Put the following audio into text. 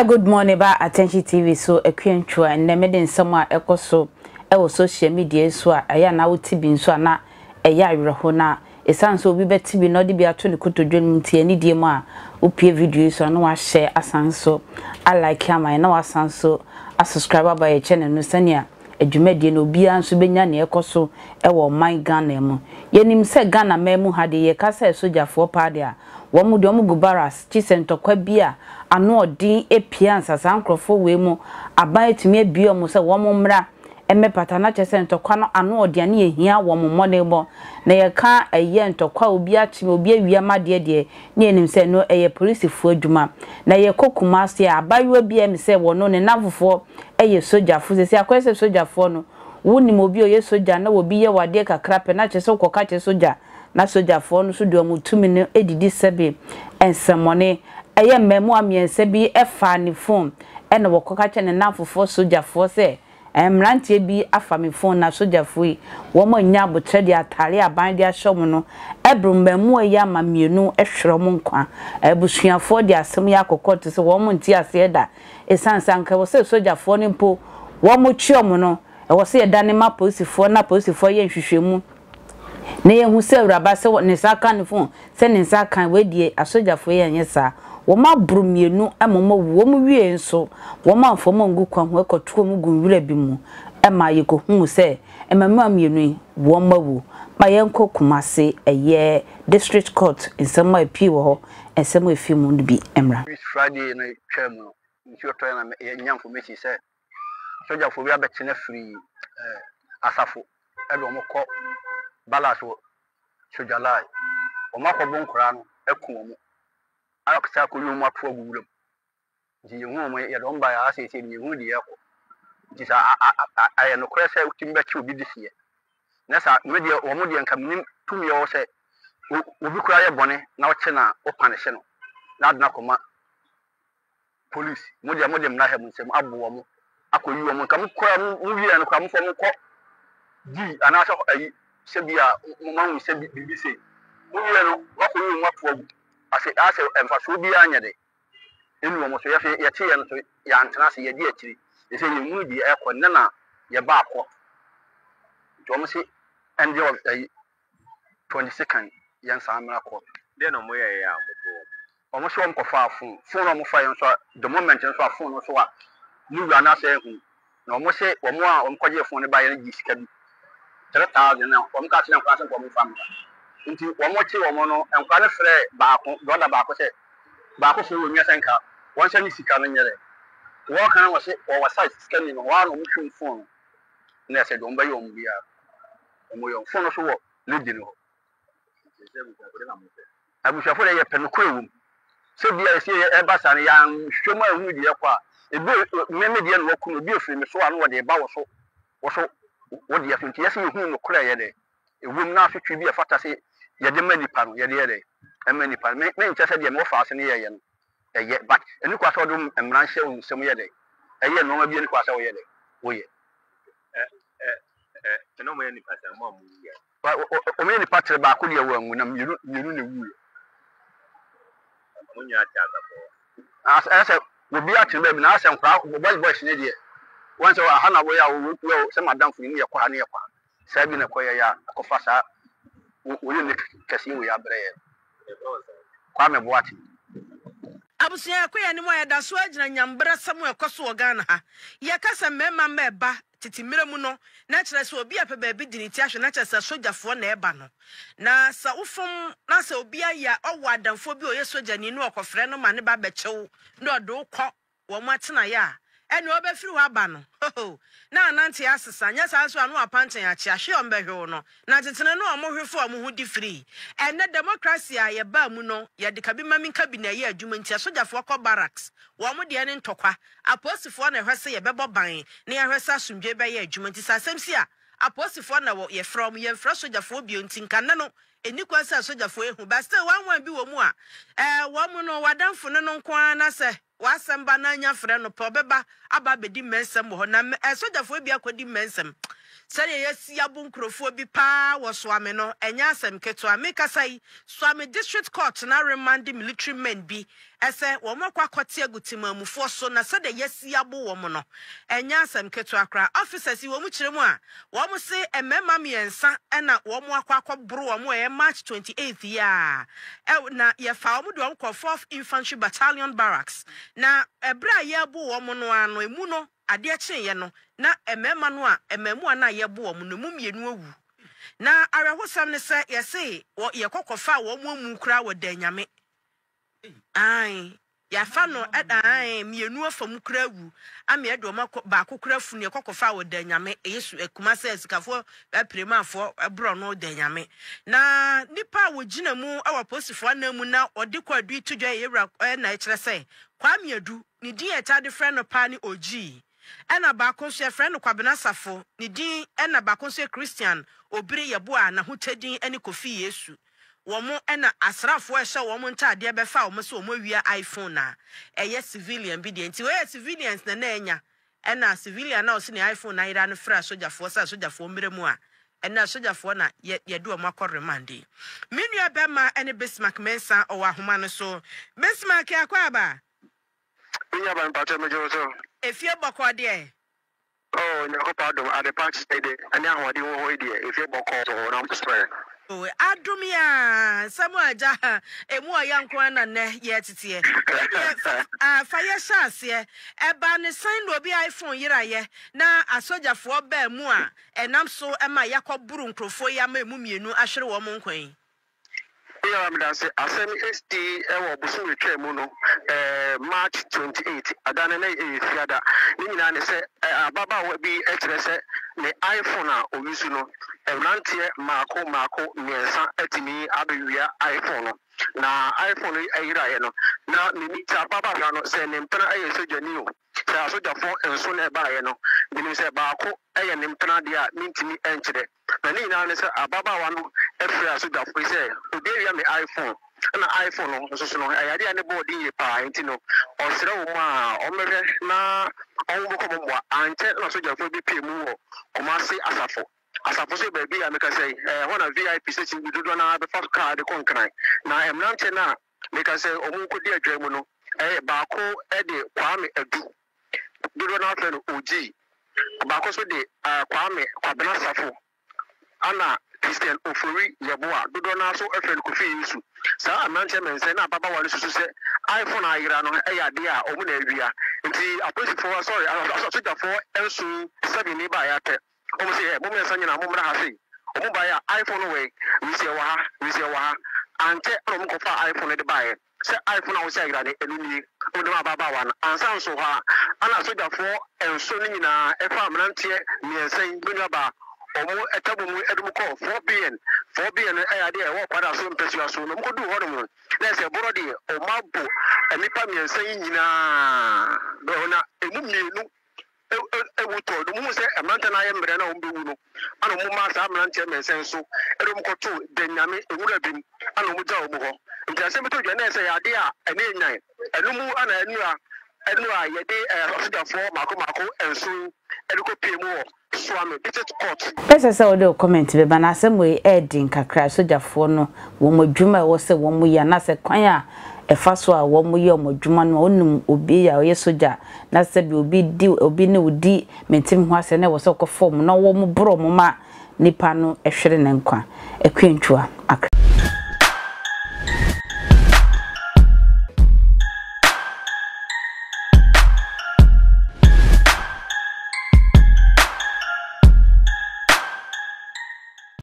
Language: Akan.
good morning ba Attention TV so ekwentua enne mede nsem a ekoso e social media so a eya na wuti bi nso na eya awerho na esanso obi beti bi no de bi ato ne kotodwem ntie ni die mu a opie video so na wa share asanso I like am na wa asanso a subscriber by channel no sania adwumadie no obi anso benya ne ekoso e wo man Ghana mu yenim se Ghana memu hade ye kasa sojafo paade a wo mu de omugu baras chisentokwa bia ano odin epia nsasa nkrofo we mu aban etumi abio mu se wo mu mra emepata na chese ntokwa no ano odiane ehia wo mu modebo na ye ka eye ntokwa obi atime obi awia made de ne enim se no eye policefo adwuma na ye kokuma se abayo bia mi se wo no ne navofo eye sojafo se akwese sojafo no wonim obi oye soja na obi ye wade kakra pe na chese koka chese soja na sojafo no so de omutumi ne edidi sebe ensemone eye memu amiense bi efa ni phone ene wokoka che ne nafofo sojafo se emrantie bi afa mi phone na sojafo yi wo mo nya botre de atare aban de ahom no ebrum memu eye amamienu ehwero mo nkwa ebusuafo de asem ya kokoti se wo mo nti ase da esansanka wo se sojafo ni mpo wo mo chiom no e wo se da ne ma posifo na posifo ye nhwehwemu na ye hu se uraba se ne saka ne phone se ne saka wedie asojafo ye nyesa wo ma brumienu amomo wo mu wie nso wo ma mfomo ngu kwa ho ekoto mu gu wura bi mu e ma ye ko hu se e ma mienu wo ma wu ma ye nko kumase eye district court nsema epi wo ho nsema efi mu bi emra Friday na twam nti oto na nya information se soja fo bi abetene free asafo e do mo ko balaso soja lai o ma ko bon kura no ekun mo aksa ko yo mu ato aguwuram nti ye hu mo ye do mba ya asese ni hu di yako nti sa aye no kura se utimba chi obi difie na sa me de o mo de nka minim tumi yo se obi kura ye bone na o che na o panishe no na adna koma police mo de mna he mo nsem abo mo akoyi wo mo nka mo kura mo wi ya no kwa mo fo mo ko di ana so ayi se bia mo ma hu se bibi se mo wi no wa ko yo mu ato agu ase emfaso bi anya de enu mo so ye te ye no so ya antena se ye di akiri ye se ye mu di ekọ na ye ba akọ to mo se end of 22nd yen samra akọ de no mo ye ya mo mo so mo fa phone no mo fa yen so the moment so phone no so a nu ra na se hu na mo se wo mo a wo kwaje phone ne ba ye gi sika bi 3000 na wo mo ka se na kwa se ko mo fa mo nti wo mo chi wo mo no enkwa ne frɛ baako dola baako se baako so wo nyesa nka won se ni sika no nyere wo kan wo se wo wasa sika ni no wa no mo twin phone na se do mba yo mo bia mo yo phone so wo lady no abushafo le ye penu ko ewu se bia se e basa ne ya hwemu ahu di ekwa ebi meme die no ko no bi ofiri me so anu wo de ba wo so wo de afinti yesi hu no kura ye de ewum na afetwi bi afata se ye de manipa no ye de manipa me nche se de me ofa ase ne ye no eye but eni kwa so do emran hye nsem ye de eye no ma bi eni kwa so ye de wo ye no mo ye nipa se mo ye o me nipa tere ba ko de wo anwu na miru ne wu mo nya ata ko ase wo bi atere ba bi na ase nkwa boys ne de won se wa ha na wo ya wo se madam fu ni ye kwa na ye kwa sabi na koya ya akofa sa wo ne kesi wo ya brɛ kwa me boati abusia koya ni mo ya da so agina nyambra sam ekoso Ghana ha ye kasa mema meba titimire mu no na kyerɛ sɛ obi apɛ baabi di ne ti ahwe na kyerɛ sɛ sojafo na ɛba no na sa ufom na sɛ obi aya ɔwɔ adamfo bi oyɛ soja ni no ɔkɔfrɛ no ma ne ba bɛkyew na ɔdo kɔ wɔ mo atena ya ene obefiri wa ba no na ananti asesa nya sa so anu apanten achi ahwe ombehwe no na tetene no omohwefo omohu di free ene democracy a ye ba mu no ye de kabi mami kabi na ye adwuma ntia sojafo kɔ barracks wo mo de ne ntokwa aposifo na hwese ye bebo ban na ye hwese asumdwe be ye adwuma nti sa semsi a aposifo na wo ye from ye fra sojafo bio nti nkanne no eni kwansa sojafo ehu ba still wan bi wo mu a wo mu no wadamfo no nkwa na se wasamba na nya frɛ no pɔ beba aba bedi mensem ho na sojafo bi akodi mensem sɛde yesi abunkrofo bi pa wo soame no enya asɛm keto ameka sai soame district court na remand military men bi ese wo mo kwakote agutimamufoɔ so na sɛ de yesi abo wo mo no enya asɛm keto akra officers wo mu kyerɛ mu a wo mo se emema miensa ɛna wo mo akwakɔboro wo mo March 28th ya na ye fa wo mo de wo kɔ 4th Infantry Battalion Barracks na ebra ye abo wo mo no ano emu no ade akyenye no na emema no a emamu a na ye bo wo mo no mu mienu awu na arahosam ne sɛ yɛse ye kɔkɔfa wo mo amu kura wo danyame ai ya fa no ai mienu afa mu kura wu ame edo ba kokura fu ne kokofa wo danyame yesu ekuma se sikafo apremafo ebro no danyame na nipa wo gina mu awa posifo na mu na ode kwadu tudwa yewra na ekire se kwame adu ni din etade friend no pa ni ogi ena ba ko so friend no kwabena safo ni din ena ba ko so Christian obire yebo a na hotadin ene kofi yesu womo ena asrafo ehye womo ntade befa womo so womo wia iPhone na eye civilian bi de nti we civilians na enya ena civilian na o se ni iPhone na ira no fra sojafo sa sojafo mmeremu a ena sojafo na ye de womo akɔremande menua bema ene Bismarck Mensa o wa homa no so Bismarck akwa ba nya ba mpacho mejo so efie bokɔ de oh nya ko pardon at the patch de ani ahode wo ho de efie bokɔ so na mstre oh adumia Samuel ja emu oyanko na ne ye tete fa ye hyase eba ne sign no bi iPhone yiraye na asojafo ba mu a enam so ema yakoburu nkrofo ya ma emu mienu ahwere wo mo nkwan yeah I'm dance asem ST ewo busu retwa mu no March 28 adane na efiada ni nyina ne se ababa wa bi ekyere se ne iPhone a oyusu no enantie maako miensa etimi abewia iPhone no na iPhone ayiraye no na mimi ta baba hwa no se ne mpena aye sojani o se asojafo enso na ebaaye no binu se baako aye ne mpena de a mintimi enkyere na ni nyina ne se ababa wa no efre asojafo se odewia me iPhone na iPhone no so no ayade ane board ye pa enti no osere wo ma omere na onwo ko mo ante na sojafo bi pemu wo omase asafo so baby ya meka say one VIP section bi dodo na be first card konkran na emrante na meka say omu ko di adwamu no baako de Kwame Adu dodo na afre no OG baako so de Kwame Kwabena Safo ana Christian Ofori Yeboa dodo na so afre no Kofi Yesu sa amrante mense na baba wale susu se iPhone ayira no ade a omu na awia nti aposifo sorry asojafo ensu 7 ni ba ya te omo se mo me sanya na mo mra ha sei omo ba ya iPhone we we se wa ante omo ko fa iPhone de ba se iPhone a wo se ayira ne enuni o de ma baba wa ansan so ha ana sojafo enso ni nyina e fa amrante miensan benu ba omo etabu mu edum ko 4 billion ayade e wo kwada so mpesua so no mo du ho no na se borodi o mabo enipa miensan nyina do na emu mienu ewuto do mu se amrante na yembre na ombewu no ana mu ma sa amrante mensen so edum ko to denyame ewura bim ana mu ja omu ho nti asem to dwa na se yade a ene nyan enumu ana enu a yede asojafo mako enso ediko pemu swami district court pesa sa o de comment be ba na asem we edin kakra asojafo no wo modwuma wo se wo mu ya na se kwan a efa so a wo mu ye modwuma no onum obi ya ye soja na se bi obi ne odi mentim ho ase na wo se ko form na wo mu bro mu ma nipa no ehwere ne nkwa ekwentwa